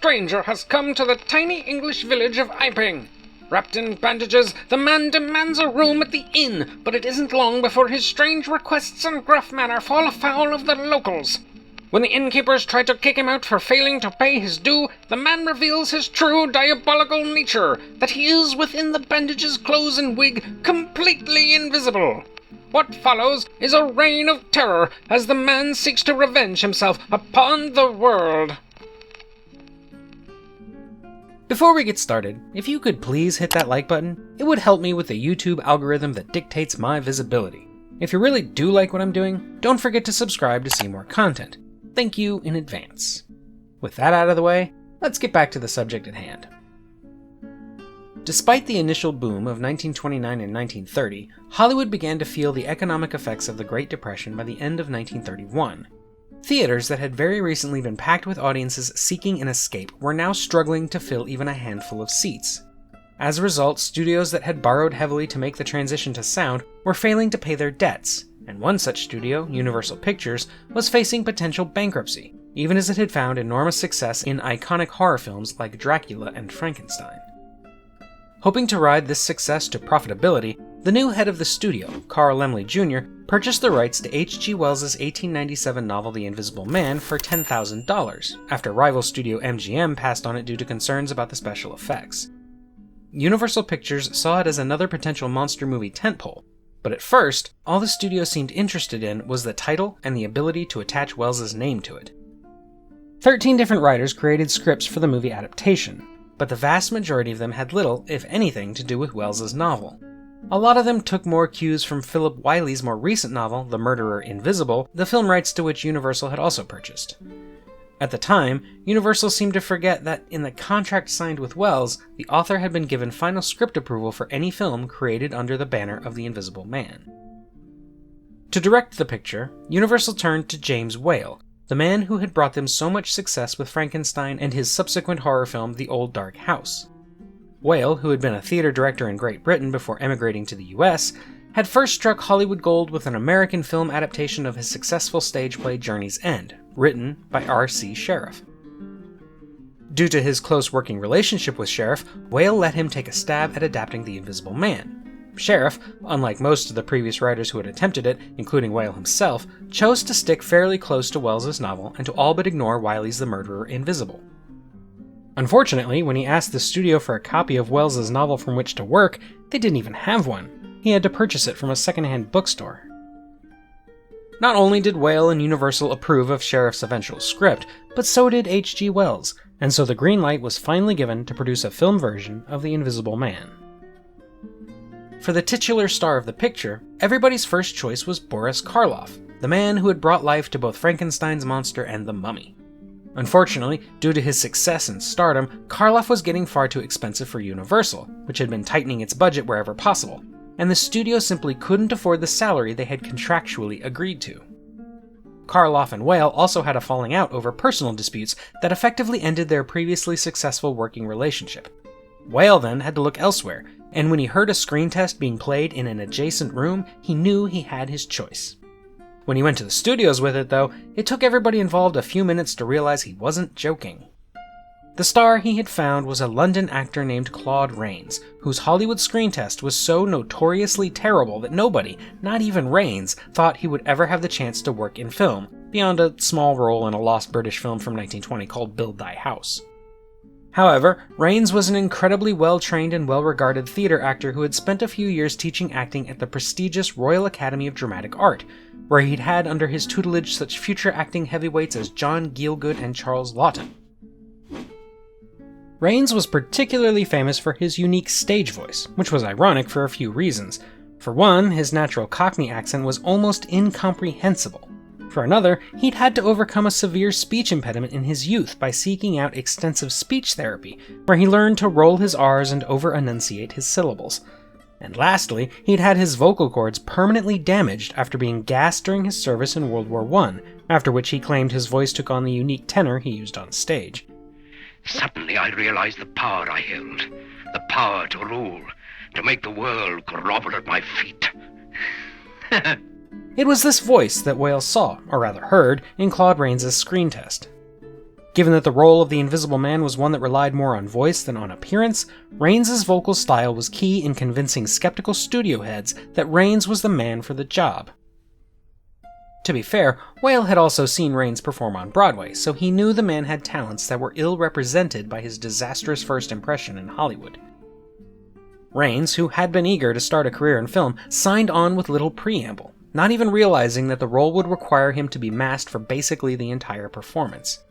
stranger has come to the tiny English village of Iping. Wrapped in bandages, the man demands a room at the inn, but it isn't long before his strange requests and gruff manner fall afoul of the locals. When the innkeepers try to kick him out for failing to pay his due, the man reveals his true diabolical nature, that he is, within the bandages, clothes and wig, completely invisible. What follows is a reign of terror as the man seeks to revenge himself upon the world. Before we get started, if you could please hit that like button, it would help me with the YouTube algorithm that dictates my visibility. If you really do like what I'm doing, don't forget to subscribe to see more content. Thank you in advance. With that out of the way, let's get back to the subject at hand. Despite the initial boom of 1929 and 1930, Hollywood began to feel the economic effects of the Great Depression by the end of 1931. Theaters that had very recently been packed with audiences seeking an escape were now struggling to fill even a handful of seats. As a result, studios that had borrowed heavily to make the transition to sound were failing to pay their debts, and one such studio, Universal Pictures, was facing potential bankruptcy, even as it had found enormous success in iconic horror films like Dracula and Frankenstein. Hoping to ride this success to profitability, the new head of the studio, Carl Laemmle Jr., purchased the rights to H.G. Wells' 1897 novel The Invisible Man for $10,000, after rival studio MGM passed on it due to concerns about the special effects. Universal Pictures saw it as another potential monster movie tentpole, but at first, all the studio seemed interested in was the title and the ability to attach Wells' name to it. 13 different writers created scripts for the movie adaptation, but the vast majority of them had little, if anything, to do with Wells' novel. A lot of them took more cues from Philip Wiley's more recent novel, The Murderer Invisible, the film rights to which Universal had also purchased. At the time, Universal seemed to forget that in the contract signed with Wells, the author had been given final script approval for any film created under the banner of The Invisible Man. To direct the picture, Universal turned to James Whale, the man who had brought them so much success with Frankenstein and his subsequent horror film The Old Dark House. Whale, who had been a theater director in Great Britain before emigrating to the US, had first struck Hollywood gold with an American film adaptation of his successful stage play Journey's End, written by R.C. Sheriff. Due to his close working relationship with Sheriff, Whale let him take a stab at adapting The Invisible Man. Sheriff, unlike most of the previous writers who had attempted it, including Whale himself, chose to stick fairly close to Wells' novel and to all but ignore Wiley's The Murderer Invisible. Unfortunately, when he asked the studio for a copy of Wells' novel from which to work, they didn't even have one. He had to purchase it from a secondhand bookstore. Not only did Whale and Universal approve of Sheriff's eventual script, but so did H.G. Wells, and so the green light was finally given to produce a film version of The Invisible Man. For the titular star of the picture, everybody's first choice was Boris Karloff, the man who had brought life to both Frankenstein's monster and the Mummy. Unfortunately, due to his success and stardom, Karloff was getting far too expensive for Universal, which had been tightening its budget wherever possible, and the studio simply couldn't afford the salary they had contractually agreed to. Karloff and Whale also had a falling out over personal disputes that effectively ended their previously successful working relationship. Whale then had to look elsewhere, and when he heard a screen test being played in an adjacent room, he knew he had his choice. When he went to the studios with it, though, it took everybody involved a few minutes to realize he wasn't joking. The star he had found was a London actor named Claude Rains, whose Hollywood screen test was so notoriously terrible that nobody, not even Rains, thought he would ever have the chance to work in film, beyond a small role in a lost British film from 1920 called Build Thy House. However, Rains was an incredibly well-trained and well-regarded theater actor who had spent a few years teaching acting at the prestigious Royal Academy of Dramatic Art, where he'd had under his tutelage such future acting heavyweights as John Gielgud and Charles Laughton. Rains was particularly famous for his unique stage voice, which was ironic for a few reasons. For one, his natural Cockney accent was almost incomprehensible. For another, he'd had to overcome a severe speech impediment in his youth by seeking out extensive speech therapy, where he learned to roll his R's and over-enunciate his syllables. And lastly, he'd had his vocal cords permanently damaged after being gassed during his service in World War I, after which he claimed his voice took on the unique tenor he used on stage. Suddenly I realized the power I held, the power to rule, to make the world grovel at my feet. It was this voice that Whale saw, or rather heard, in Claude Rains' screen test. Given that the role of the Invisible Man was one that relied more on voice than on appearance, Rains' vocal style was key in convincing skeptical studio heads that Rains was the man for the job. To be fair, Whale had also seen Rains perform on Broadway, so he knew the man had talents that were ill-represented by his disastrous first impression in Hollywood. Rains, who had been eager to start a career in film, signed on with little preamble, not even realizing that the role would require him to be masked for basically the entire performance.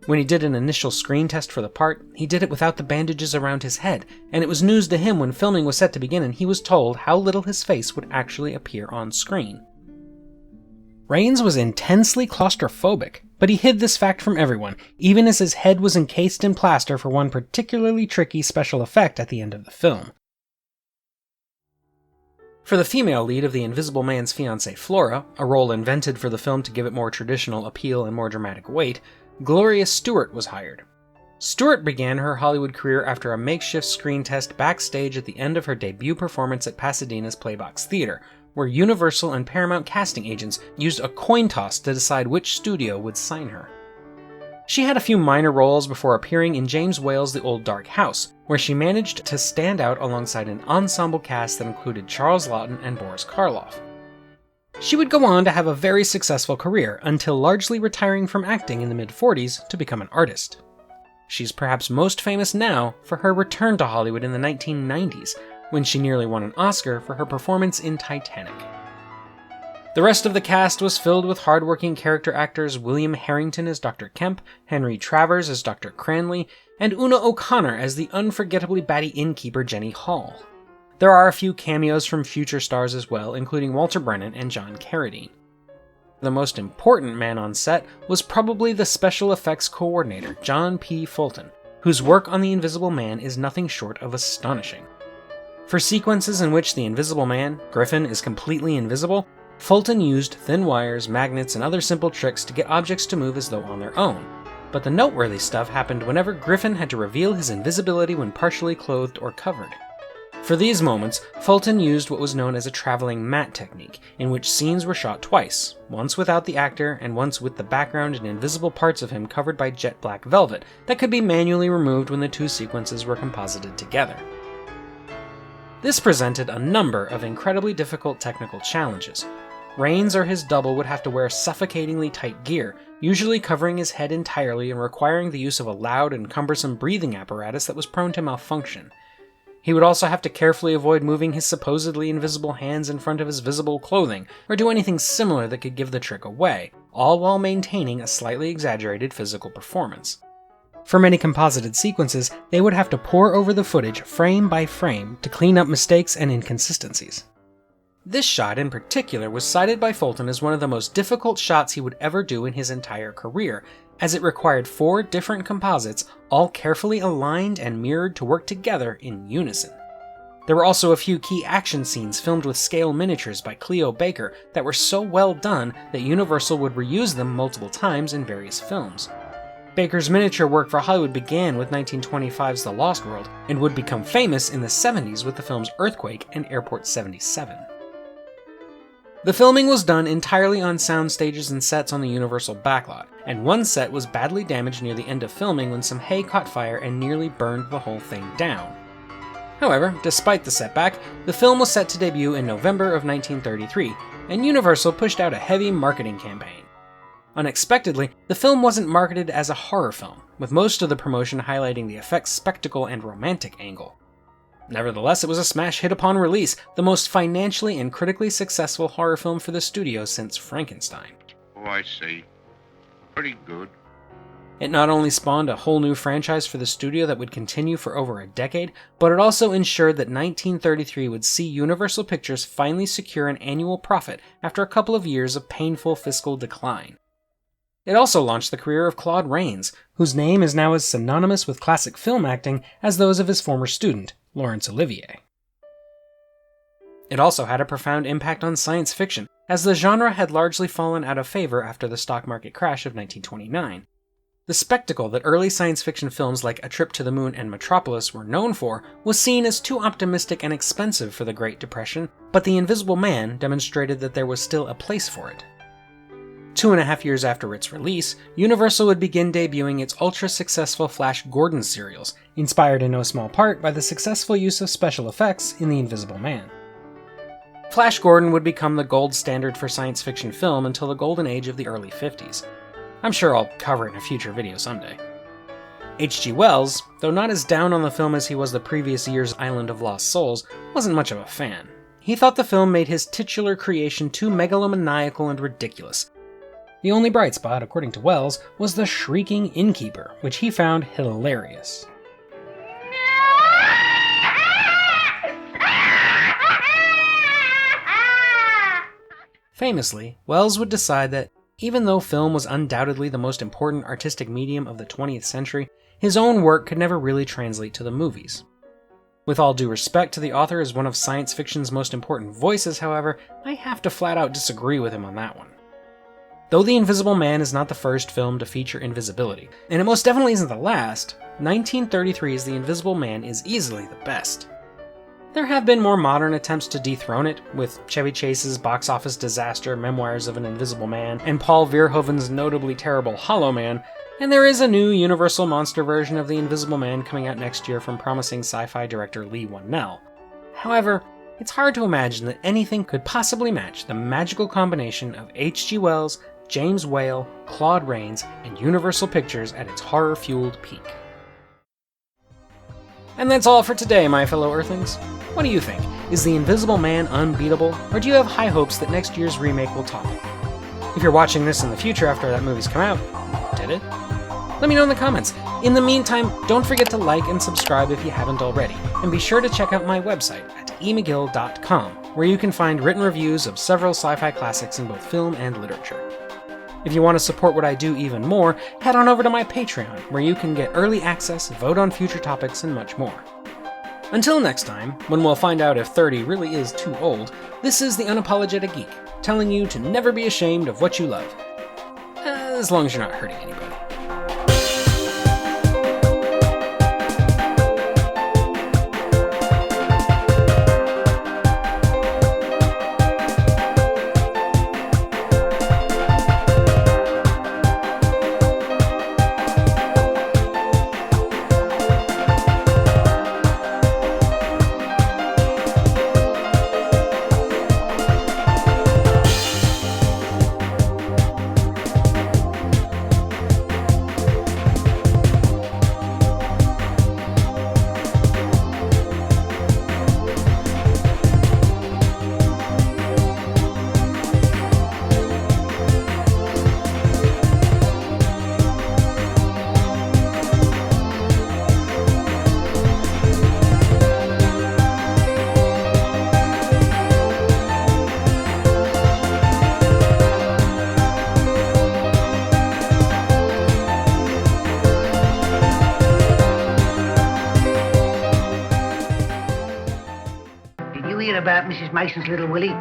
When he did an initial screen test for the part, he did it without the bandages around his head, and it was news to him when filming was set to begin and he was told how little his face would actually appear on screen. Rains was intensely claustrophobic, but he hid this fact from everyone, even as his head was encased in plaster for one particularly tricky special effect at the end of the film. For the female lead of the Invisible Man's fiancée Flora, a role invented for the film to give it more traditional appeal and more dramatic weight, Gloria Stewart was hired. Stewart began her Hollywood career after a makeshift screen test backstage at the end of her debut performance at Pasadena's Playbox Theater, where Universal and Paramount casting agents used a coin toss to decide which studio would sign her. She had a few minor roles before appearing in James Whale's The Old Dark House, where she managed to stand out alongside an ensemble cast that included Charles Laughton and Boris Karloff. She would go on to have a very successful career, until largely retiring from acting in the mid-40s to become an artist. She's perhaps most famous now for her return to Hollywood in the 1990s, when she nearly won an Oscar for her performance in Titanic. The rest of the cast was filled with hardworking character actors William Harrington as Dr. Kemp, Henry Travers as Dr. Cranley, and Una O'Connor as the unforgettably batty innkeeper Jenny Hall. There are a few cameos from future stars as well, including Walter Brennan and John Carradine. The most important man on set was probably the special effects coordinator, John P. Fulton, whose work on The Invisible Man is nothing short of astonishing. For sequences in which the Invisible Man, Griffin, is completely invisible, Fulton used thin wires, magnets, and other simple tricks to get objects to move as though on their own. But the noteworthy stuff happened whenever Griffin had to reveal his invisibility when partially clothed or covered. For these moments, Fulton used what was known as a traveling matte technique, in which scenes were shot twice, once without the actor and once with the background and invisible parts of him covered by jet black velvet that could be manually removed when the two sequences were composited together. This presented a number of incredibly difficult technical challenges. Rains or his double would have to wear suffocatingly tight gear, usually covering his head entirely and requiring the use of a loud and cumbersome breathing apparatus that was prone to malfunction. He would also have to carefully avoid moving his supposedly invisible hands in front of his visible clothing, or do anything similar that could give the trick away, all while maintaining a slightly exaggerated physical performance. For many composited sequences, they would have to pore over the footage frame by frame to clean up mistakes and inconsistencies. This shot in particular was cited by Fulton as one of the most difficult shots he would ever do in his entire career, as it required 4 different composites, all carefully aligned and mirrored to work together in unison. There were also a few key action scenes filmed with scale miniatures by Cleo Baker that were so well done that Universal would reuse them multiple times in various films. Baker's miniature work for Hollywood began with 1925's The Lost World, and would become famous in the 70s with the films Earthquake and Airport 77. The filming was done entirely on sound stages and sets on the Universal backlot, and one set was badly damaged near the end of filming when some hay caught fire and nearly burned the whole thing down. However, despite the setback, the film was set to debut in November of 1933, and Universal pushed out a heavy marketing campaign. Unexpectedly, the film wasn't marketed as a horror film, with most of the promotion highlighting the effect's spectacle and romantic angle. Nevertheless, it was a smash hit upon release, the most financially and critically successful horror film for the studio since Frankenstein. Oh, I see. Pretty good. It not only spawned a whole new franchise for the studio that would continue for over a decade, but it also ensured that 1933 would see Universal Pictures finally secure an annual profit after a couple of years of painful fiscal decline. It also launched the career of Claude Rains, whose name is now as synonymous with classic film acting as those of his former student, Laurence Olivier. It also had a profound impact on science fiction, as the genre had largely fallen out of favor after the stock market crash of 1929. The spectacle that early science fiction films like A Trip to the Moon and Metropolis were known for was seen as too optimistic and expensive for the Great Depression, but The Invisible Man demonstrated that there was still a place for it. 2.5 years after its release, Universal would begin debuting its ultra-successful Flash Gordon serials, inspired in no small part by the successful use of special effects in The Invisible Man. Flash Gordon would become the gold standard for science fiction film until the golden age of the early 50s. I'm sure I'll cover it in a future video someday. H.G. Wells, though not as down on the film as he was the previous year's Island of Lost Souls, wasn't much of a fan. He thought the film made his titular creation too megalomaniacal and ridiculous. The only bright spot, according to Wells, was the shrieking innkeeper, which he found hilarious. Famously, Wells would decide that even though film was undoubtedly the most important artistic medium of the 20th century, his own work could never really translate to the movies. With all due respect to the author as one of science fiction's most important voices, however, I have to flat out disagree with him on that one. Though The Invisible Man is not the first film to feature invisibility, and it most definitely isn't the last, 1933's The Invisible Man is easily the best. There have been more modern attempts to dethrone it, with Chevy Chase's box office disaster Memoirs of an Invisible Man and Paul Verhoeven's notably terrible Hollow Man, and there is a new Universal monster version of The Invisible Man coming out next year from promising sci-fi director Leigh Whannell. However, it's hard to imagine that anything could possibly match the magical combination of H.G. Wells, James Whale, Claude Rains, and Universal Pictures at its horror-fueled peak. And that's all for today, my fellow Earthlings. What do you think? Is The Invisible Man unbeatable, or do you have high hopes that next year's remake will top it? If you're watching this in the future after that movie's come out, did it? Let me know in the comments. In the meantime, don't forget to like and subscribe if you haven't already, and be sure to check out my website at emcgill.com, where you can find written reviews of several sci-fi classics in both film and literature. If you want to support what I do even more, head on over to my Patreon, where you can get early access, vote on future topics, and much more. Until next time, when we'll find out if 30 really is too old, this is the Unapologetic Geek, telling you to never be ashamed of what you love. As long as you're not hurting anybody. About Mrs. Mason's little Willie?